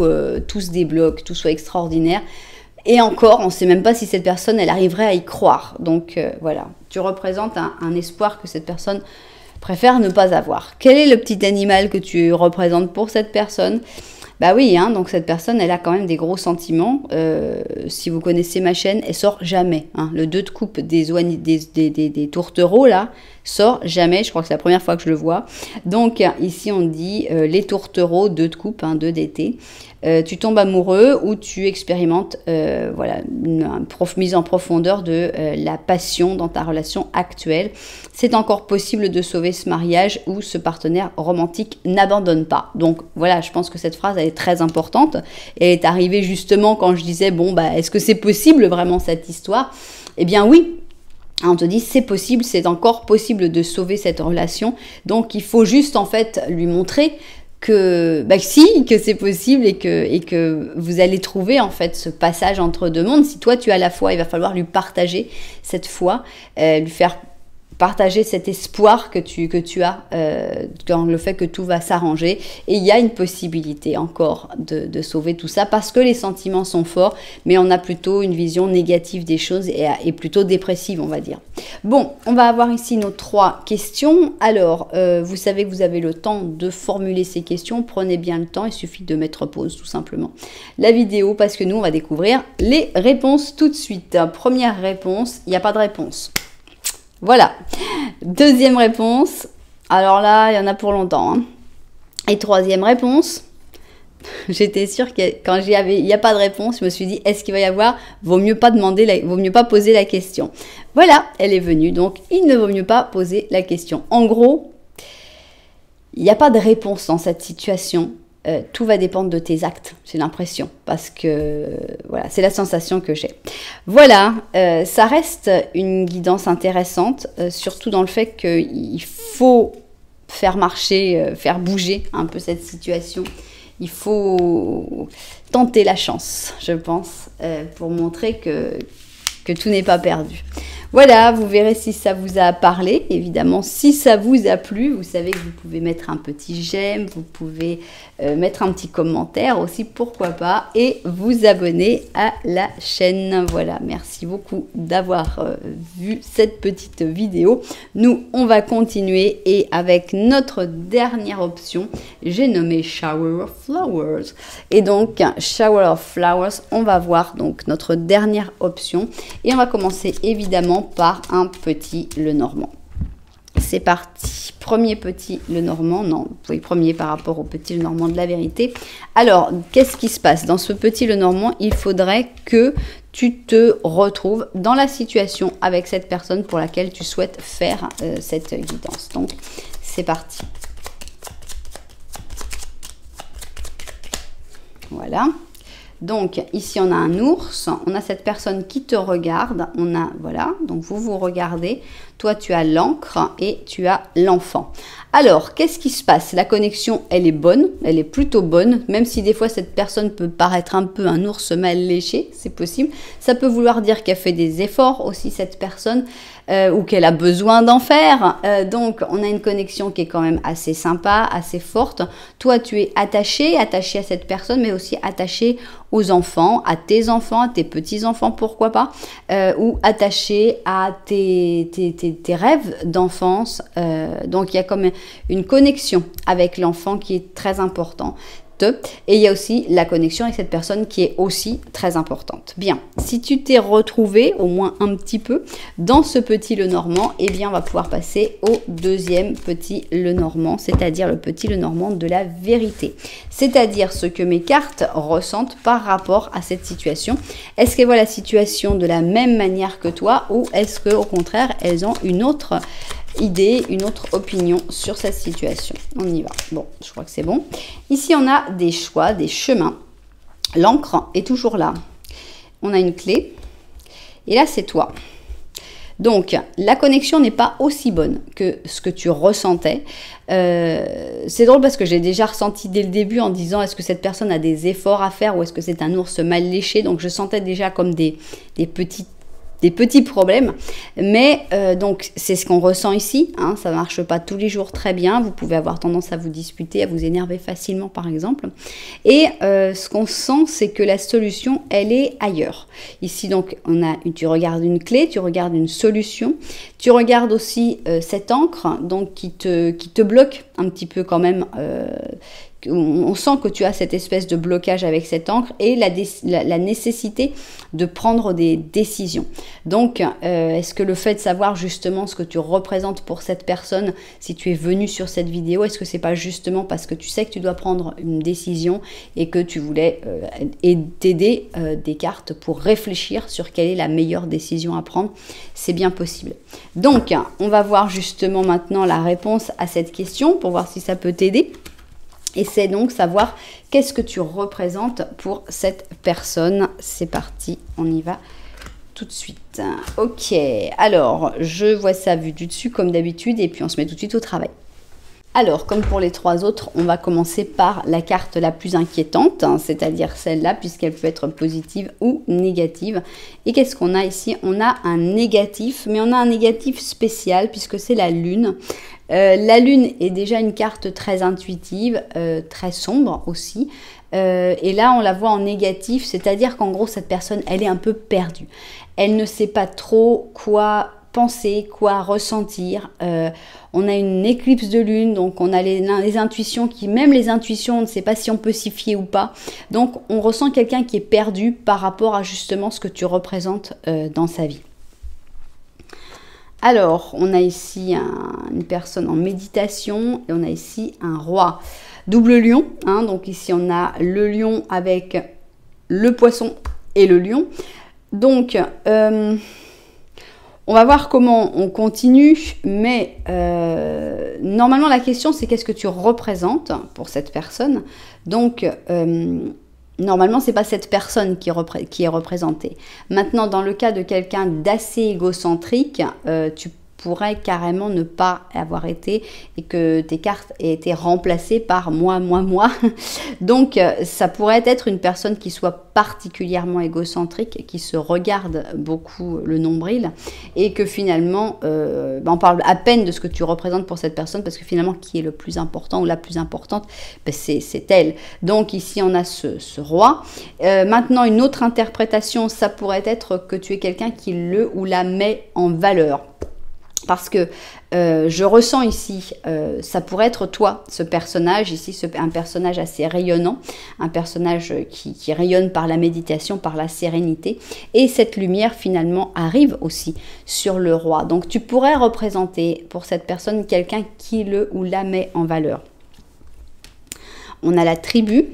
tout se débloque, tout soit extraordinaire. Et encore, on ne sait même pas si cette personne, elle arriverait à y croire. Donc voilà, tu représentes un espoir que cette personne préfère ne pas avoir. Quel est le petit animal que tu représentes pour cette personne? Bah oui, hein, donc cette personne, elle a quand même des gros sentiments. Si vous connaissez ma chaîne, elle sort jamais. Hein. Le 2 de coupe des tourtereaux, là, sort jamais. Je crois que c'est la première fois que je le vois. Donc ici, on dit les tourtereaux, 2 de coupe, 2 d'été. Tu tombes amoureux ou tu expérimentes une mise en profondeur de la passion dans ta relation actuelle. C'est encore possible de sauver ce mariage où ce partenaire romantique n'abandonne pas. Donc voilà, je pense que cette phrase elle est très importante. Elle est arrivée justement quand je disais, est-ce que c'est possible vraiment cette histoire? Eh bien oui. On te dit c'est possible, c'est encore possible de sauver cette relation. Donc il faut juste en fait lui montrer que c'est possible et que vous allez trouver en fait ce passage entre deux mondes. Si toi tu as la foi, il va falloir lui partager cette foi, lui faire partager cet espoir que tu as dans le fait que tout va s'arranger. Et il y a une possibilité encore de sauver tout ça parce que les sentiments sont forts, mais on a plutôt une vision négative des choses et plutôt dépressive, on va dire. Bon, on va avoir ici nos 3 questions. Alors, vous savez que vous avez le temps de formuler ces questions. Prenez bien le temps, il suffit de mettre pause tout simplement la vidéo parce que nous, on va découvrir les réponses tout de suite. Première réponse, il n'y a pas de réponse. Voilà. Deuxième réponse. Alors là, il y en a pour longtemps. Hein. Et troisième réponse. J'étais sûre que quand il n'y a pas de réponse, je me suis dit, est-ce qu'il va y avoir? Vaut mieux pas poser la question. Voilà, elle est venue. Donc, il ne vaut mieux pas poser la question. En gros, Il n'y a pas de réponse dans cette situation. Tout va dépendre de tes actes, j'ai l'impression, parce que voilà, c'est la sensation que j'ai. Voilà, ça reste une guidance intéressante, surtout dans le fait qu'il faut faire marcher, faire bouger un peu cette situation. Il faut tenter la chance, je pense, pour montrer que tout n'est pas perdu. Voilà, vous verrez si ça vous a parlé. Évidemment, si ça vous a plu, vous savez que vous pouvez mettre un petit j'aime, vous pouvez mettre un petit commentaire aussi, pourquoi pas, et vous abonner à la chaîne. Voilà, merci beaucoup d'avoir vu cette petite vidéo. Nous, on va continuer et avec notre dernière option, j'ai nommé Shower of Flowers. Et donc, Shower of Flowers, on va voir donc notre dernière option et on va commencer évidemment par un petit Lenormand. C'est parti. Premier petit Lenormand. Non, oui, premier par rapport au petit Lenormand de la vérité. Alors, qu'est-ce qui se passe? Dans ce petit Lenormand, il faudrait que tu te retrouves dans la situation avec cette personne pour laquelle tu souhaites faire cette guidance. Donc, c'est parti. Voilà. Donc, ici, on a un ours, on a cette personne qui te regarde, on a, voilà, donc vous vous regardez, toi, tu as l'encre et tu as l'enfant. Alors, qu'est-ce qui se passe? La connexion, elle est bonne, elle est plutôt bonne, même si des fois, cette personne peut paraître un peu un ours mal léché, c'est possible. Ça peut vouloir dire qu'elle fait des efforts aussi, cette personne, ou qu'elle a besoin d'en faire. Donc, on a une connexion qui est quand même assez sympa, assez forte. Toi, tu es attaché à cette personne, mais aussi attaché aux enfants, à tes petits-enfants, pourquoi pas, ou attaché à tes rêves d'enfance. Donc, il y a comme une connexion avec l'enfant qui est très importante. Et il y a aussi la connexion avec cette personne qui est aussi très importante. Bien, si tu t'es retrouvé au moins un petit peu dans ce petit Lenormand, eh bien on va pouvoir passer au deuxième petit Lenormand, c'est-à-dire le petit Lenormand de la vérité. C'est-à-dire ce que mes cartes ressentent par rapport à cette situation. Est-ce qu'elles voient la situation de la même manière que toi ou est-ce qu'au contraire, elles ont une autre idée, une autre opinion sur cette situation? On y va. Bon, je crois que c'est bon. Ici, on a des choix, des chemins. L'encre est toujours là. On a une clé. Et là, c'est toi. Donc, la connexion n'est pas aussi bonne que ce que tu ressentais. C'est drôle parce que j'ai déjà ressenti dès le début en disant est-ce que cette personne a des efforts à faire ou est-ce que c'est un ours mal léché? Donc, je sentais déjà comme des petits problèmes, mais donc c'est ce qu'on ressent ici, hein, ça ne marche pas tous les jours très bien, vous pouvez avoir tendance à vous disputer, à vous énerver facilement par exemple, et ce qu'on sent c'est que la solution elle est ailleurs. Ici donc tu regardes une clé, tu regardes une solution, tu regardes aussi cette encre donc qui te bloque un petit peu quand même, on sent que tu as cette espèce de blocage avec cette encre et la nécessité de prendre des décisions. Donc, est-ce que le fait de savoir justement ce que tu représentes pour cette personne, si tu es venu sur cette vidéo, est-ce que c'est pas justement parce que tu sais que tu dois prendre une décision et que tu voulais t'aider des cartes pour réfléchir sur quelle est la meilleure décision à prendre? C'est bien possible. Donc, on va voir justement maintenant la réponse à cette question pour voir si ça peut t'aider. Et c'est donc savoir qu'est-ce que tu représentes pour cette personne. C'est parti, on y va tout de suite. Ok, alors je vois ça vu du dessus comme d'habitude et puis on se met tout de suite au travail. Alors, comme pour les trois autres, on va commencer par la carte la plus inquiétante, hein, c'est-à-dire celle-là, puisqu'elle peut être positive ou négative. Et qu'est-ce qu'on a ici? On a un négatif, mais on a un négatif spécial, puisque c'est la lune. La lune est déjà une carte très intuitive, très sombre aussi. Et là, on la voit en négatif, c'est-à-dire qu'en gros, cette personne, elle est un peu perdue. Elle ne sait pas trop quoi penser, quoi ressentir. On a une éclipse de lune, donc on a les intuitions même les intuitions, on ne sait pas si on peut s'y fier ou pas. Donc on ressent quelqu'un qui est perdu par rapport à justement ce que tu représentes dans sa vie. Alors, on a ici une personne en méditation et on a ici un roi. Double lion, hein, donc ici on a le lion avec le poisson et le lion. Donc, On va voir comment on continue, mais normalement la question c'est qu'est-ce que tu représentes pour cette personne. Donc normalement c'est pas cette personne qui est représentée. Maintenant dans le cas de quelqu'un d'assez égocentrique, tu pourrait carrément ne pas avoir été et que tes cartes aient été remplacées par moi. Donc ça pourrait être une personne qui soit particulièrement égocentrique, qui se regarde beaucoup le nombril et que finalement on parle à peine de ce que tu représentes pour cette personne parce que finalement qui est le plus important ou la plus importante, c'est elle. Donc ici on a ce roi. Maintenant une autre interprétation, ça pourrait être que tu es quelqu'un qui le ou la met en valeur. Parce que je ressens ici, ça pourrait être toi, ce personnage ici, un personnage assez rayonnant, un personnage qui rayonne par la méditation, par la sérénité. Et cette lumière finalement arrive aussi sur le roi. Donc tu pourrais représenter pour cette personne quelqu'un qui le ou la met en valeur. On a la tribu.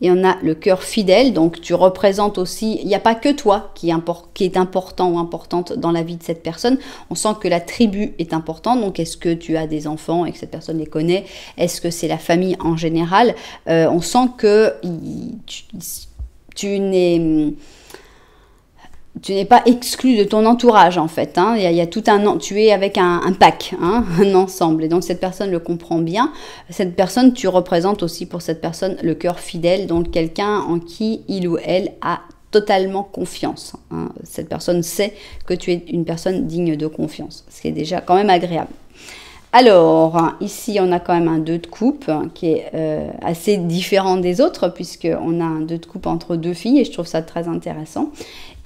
Et on a le cœur fidèle, donc tu représentes aussi, il n'y a pas que toi qui est important ou importante dans la vie de cette personne. On sent que la tribu est importante, donc est-ce que tu as des enfants et que cette personne les connaît? Est-ce que c'est la famille en général? On sent que tu n'es pas exclu de ton entourage en fait, hein. Il y a tout tu es avec un pack, hein, un ensemble, et donc cette personne le comprend bien. Cette personne, tu représentes aussi pour cette personne le cœur fidèle, donc quelqu'un en qui il ou elle a totalement confiance, hein. Cette personne sait que tu es une personne digne de confiance, ce qui est déjà quand même agréable. Alors, ici, on a quand même un 2 de coupe qui est assez différent des autres puisqu'on a un 2 de coupe entre deux filles et je trouve ça très intéressant.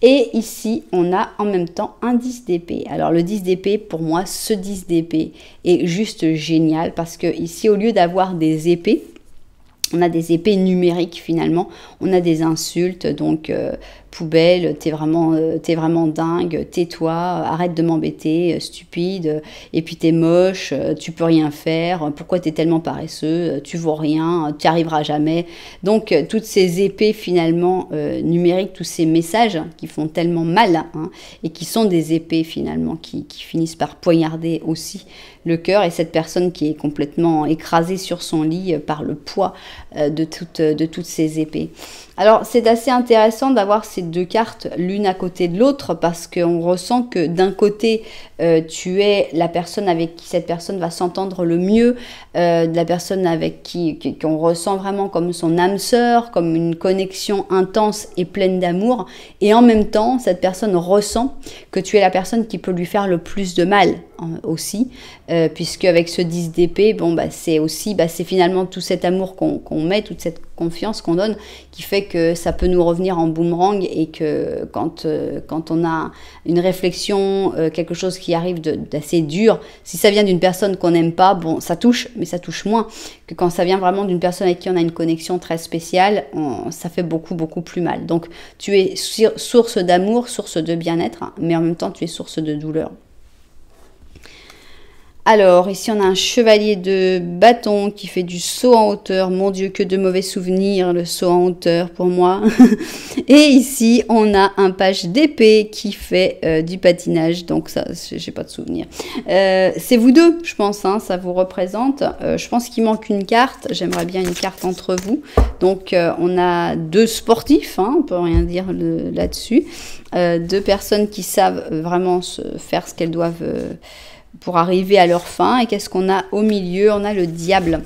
Et ici, on a en même temps un 10 d'épée. Alors, le 10 d'épée, pour moi, ce 10 d'épée est juste génial parce que ici, au lieu d'avoir des épées, on a des épées numériques finalement, on a des insultes, donc poubelle, t'es vraiment dingue, tais-toi, arrête de m'embêter, stupide, et puis t'es moche, tu peux rien faire, pourquoi t'es tellement paresseux, tu vaux rien, tu n'y arriveras jamais. Donc toutes ces épées finalement numériques, tous ces messages qui font tellement mal, hein, et qui sont des épées finalement qui finissent par poignarder aussi le cœur, et cette personne qui est complètement écrasée sur son lit par le poids de toutes ces épées. Alors c'est assez intéressant d'avoir ces deux cartes l'une à côté de l'autre parce qu'on ressent que d'un côté tu es la personne avec qui cette personne va s'entendre le mieux, la personne avec qui on ressent vraiment comme son âme sœur, comme une connexion intense et pleine d'amour, et en même temps cette personne ressent que tu es la personne qui peut lui faire le plus de mal aussi, puisque avec ce 10 d'épée, bon, c'est finalement tout cet amour qu'on met, toute cette confiance qu'on donne qui fait que ça peut nous revenir en boomerang, et que quand on a une réflexion, quelque chose qui arrive d'assez dur, si ça vient d'une personne qu'on n'aime pas, bon, ça touche, mais ça touche moins que quand ça vient vraiment d'une personne avec qui on a une connexion très spéciale, ça fait beaucoup plus mal. Donc tu es source d'amour, source de bien-être, hein, mais en même temps tu es source de douleur. Alors, ici, on a un chevalier de bâton qui fait du saut en hauteur. Mon Dieu, que de mauvais souvenirs, le saut en hauteur pour moi. Et ici, on a un page d'épée qui fait du patinage. Donc ça, j'ai pas de souvenir. C'est vous deux, je pense, hein, ça vous représente. Je pense qu'il manque une carte. J'aimerais bien une carte entre vous. Donc, on a deux sportifs, hein, on peut rien dire là-dessus. Deux personnes qui savent vraiment faire ce qu'elles doivent pour arriver à leur fin. Et qu'est-ce qu'on a au milieu? On a le diable.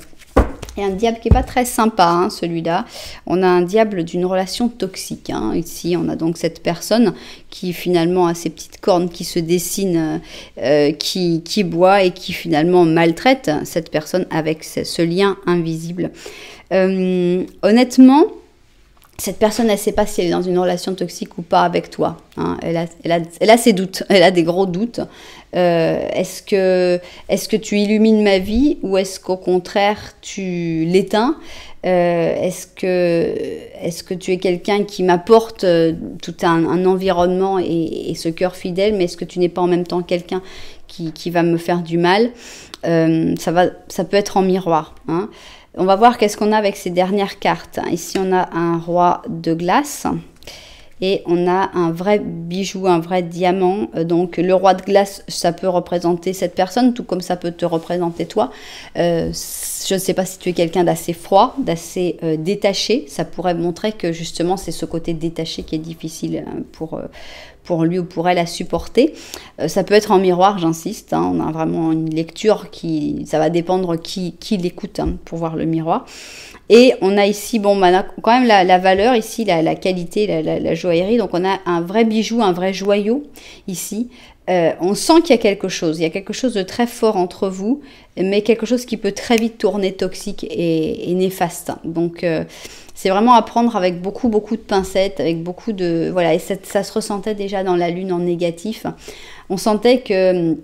Et un diable qui n'est pas très sympa, hein, celui-là. On a un diable d'une relation toxique, hein. Ici, on a donc cette personne qui finalement a ses petites cornes qui se dessinent, qui boit et qui finalement maltraite cette personne avec ce lien invisible. Honnêtement, cette personne, elle ne sait pas si elle est dans une relation toxique ou pas avec toi, hein. Elle a ses doutes, elle a des gros doutes. Est-ce que tu illumines ma vie, ou est-ce qu'au contraire tu l'éteins? Est-ce que tu es quelqu'un qui m'apporte tout un environnement et ce cœur fidèle, mais est-ce que tu n'es pas en même temps quelqu'un qui va me faire du mal? Ça peut être en miroir, hein. On va voir qu'est-ce qu'on a avec ces dernières cartes. Ici, on a un roi de glace. et on a un vrai bijou, un vrai diamant. Donc le roi de glace, ça peut représenter cette personne, tout comme ça peut te représenter toi. Je ne sais pas si tu es quelqu'un d'assez froid, d'assez détaché. Ça pourrait montrer que justement c'est ce côté détaché qui est difficile pour lui ou pour elle à supporter. Ça peut être en miroir, j'insiste, hein, on a vraiment une lecture ça va dépendre qui l'écoute, hein, pour voir le miroir. Et on a ici, bon, on a quand même la valeur ici, la qualité, la joaillerie. Donc on a un vrai bijou, un vrai joyau ici. On sent qu'il y a quelque chose de très fort entre vous, mais quelque chose qui peut très vite tourner toxique et néfaste. Donc c'est vraiment à prendre avec beaucoup de pincettes, avec beaucoup de... Voilà, et ça se ressentait déjà dans la lune en négatif. On sentait que...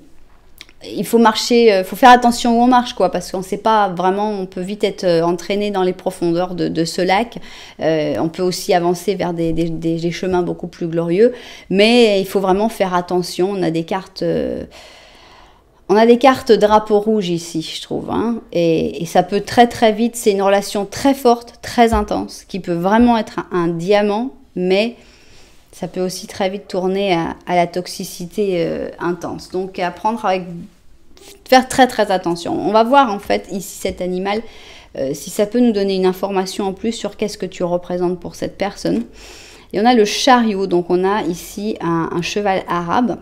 il faut marcher, faut faire attention où on marche, quoi, parce qu'on ne sait pas vraiment, on peut vite être entraîné dans les profondeurs de ce lac. On peut aussi avancer vers des chemins beaucoup plus glorieux, mais il faut vraiment faire attention. On a des cartes drapeau rouge ici, je trouve, hein, et ça peut très vite, c'est une relation très forte, très intense, qui peut vraiment être un diamant, mais ça peut aussi très vite tourner à la toxicité intense. Donc à prendre faire très attention. On va voir en fait ici cet animal, si ça peut nous donner une information en plus sur qu'est-ce que tu représentes pour cette personne. Et on a le chariot, donc on a ici un cheval arabe.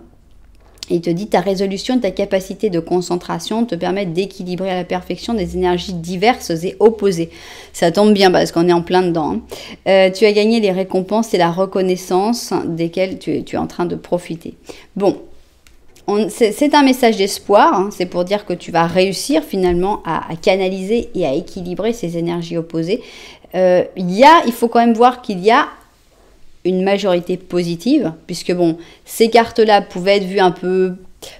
Et il te dit, ta résolution et ta capacité de concentration te permettent d'équilibrer à la perfection des énergies diverses et opposées. Ça tombe bien parce qu'on est en plein dedans. Hein. Tu as gagné les récompenses et la reconnaissance desquelles tu es en train de profiter. Bon, c'est un message d'espoir. Hein. C'est pour dire que tu vas réussir finalement à canaliser et à équilibrer ces énergies opposées. Il faut quand même voir qu'il y a une majorité positive, puisque bon, ces cartes-là pouvaient être vues un peu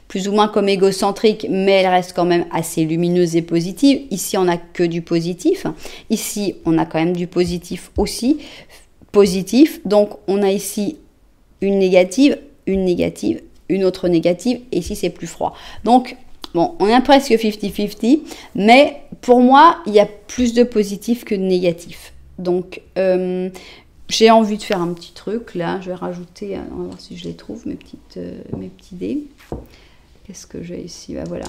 plus ou moins comme égocentriques, mais elles restent quand même assez lumineuses et positives. Ici, on n'a que du positif. Ici, on a quand même du positif aussi. Positif, donc on a ici une négative, une autre négative, et ici, c'est plus froid. Donc, bon, on est presque 50-50, mais pour moi, il y a plus de positif que de négatif. Donc, j'ai envie de faire un petit truc, là, je vais rajouter, on va voir si je les trouve, mes petits dés. Qu'est-ce que j'ai ici? Ben, voilà.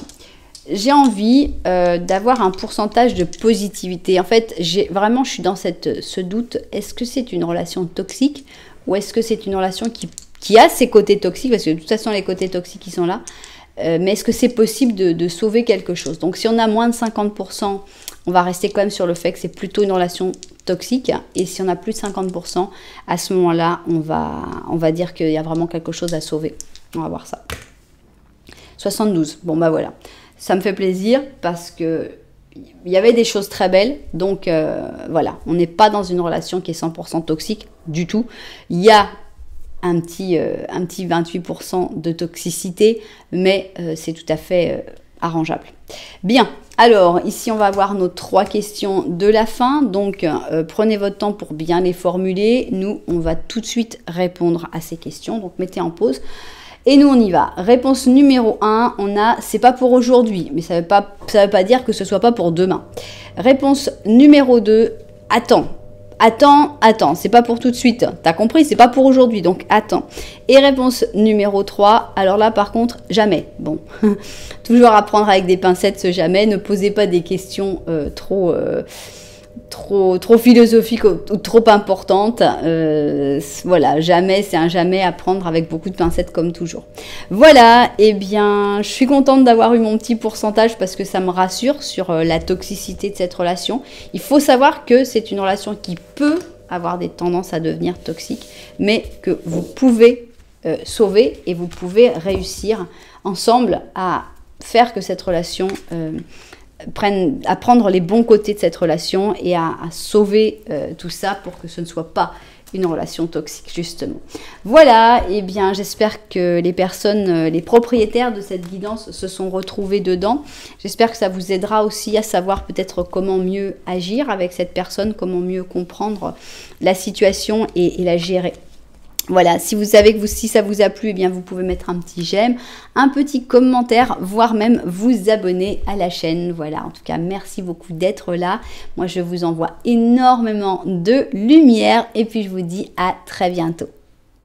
J'ai envie d'avoir un pourcentage de positivité. En fait, je suis dans ce doute, est-ce que c'est une relation toxique ou est-ce que c'est une relation qui a ses côtés toxiques, parce que de toute façon, les côtés toxiques, ils sont là, mais est-ce que c'est possible de sauver quelque chose? Donc, si on a moins de 50%, on va rester quand même sur le fait que c'est plutôt une relation toxique. Et si on a plus de 50%, à ce moment-là, on va dire qu'il y a vraiment quelque chose à sauver. On va voir ça. 72. Bon, bah voilà. Ça me fait plaisir parce que il y avait des choses très belles. Donc, voilà. On n'est pas dans une relation qui est 100% toxique du tout. Il y a un petit 28% de toxicité, mais c'est tout à fait arrangeable. Bien, alors ici on va voir nos 3 questions de la fin, donc prenez votre temps pour bien les formuler. Nous on va tout de suite répondre à ces questions, donc mettez en pause et nous on y va. Réponse numéro 1, on a c'est pas pour aujourd'hui, mais ça veut pas dire que ce soit pas pour demain. Réponse numéro 2, Attends, c'est pas pour tout de suite. T'as compris, c'est pas pour aujourd'hui, donc attends. Et réponse numéro 3, alors là par contre, jamais. Bon, toujours à prendre avec des pincettes ce jamais. Ne posez pas des questions trop philosophiques ou trop importantes. Voilà, jamais, c'est un jamais à prendre avec beaucoup de pincettes comme toujours. Voilà, et bien, je suis contente d'avoir eu mon petit pourcentage parce que ça me rassure sur la toxicité de cette relation. Il faut savoir que c'est une relation qui peut avoir des tendances à devenir toxique, mais que vous pouvez sauver et vous pouvez réussir ensemble à faire que cette relation à prendre les bons côtés de cette relation et à sauver tout ça pour que ce ne soit pas une relation toxique, justement. Voilà, et bien j'espère que les personnes, les propriétaires de cette guidance se sont retrouvés dedans. J'espère que ça vous aidera aussi à savoir peut-être comment mieux agir avec cette personne, comment mieux comprendre la situation et la gérer. Voilà, si vous savez que si ça vous a plu, eh bien vous pouvez mettre un petit j'aime, un petit commentaire, voire même vous abonner à la chaîne. Voilà, en tout cas, merci beaucoup d'être là. Moi, je vous envoie énormément de lumière et puis je vous dis à très bientôt.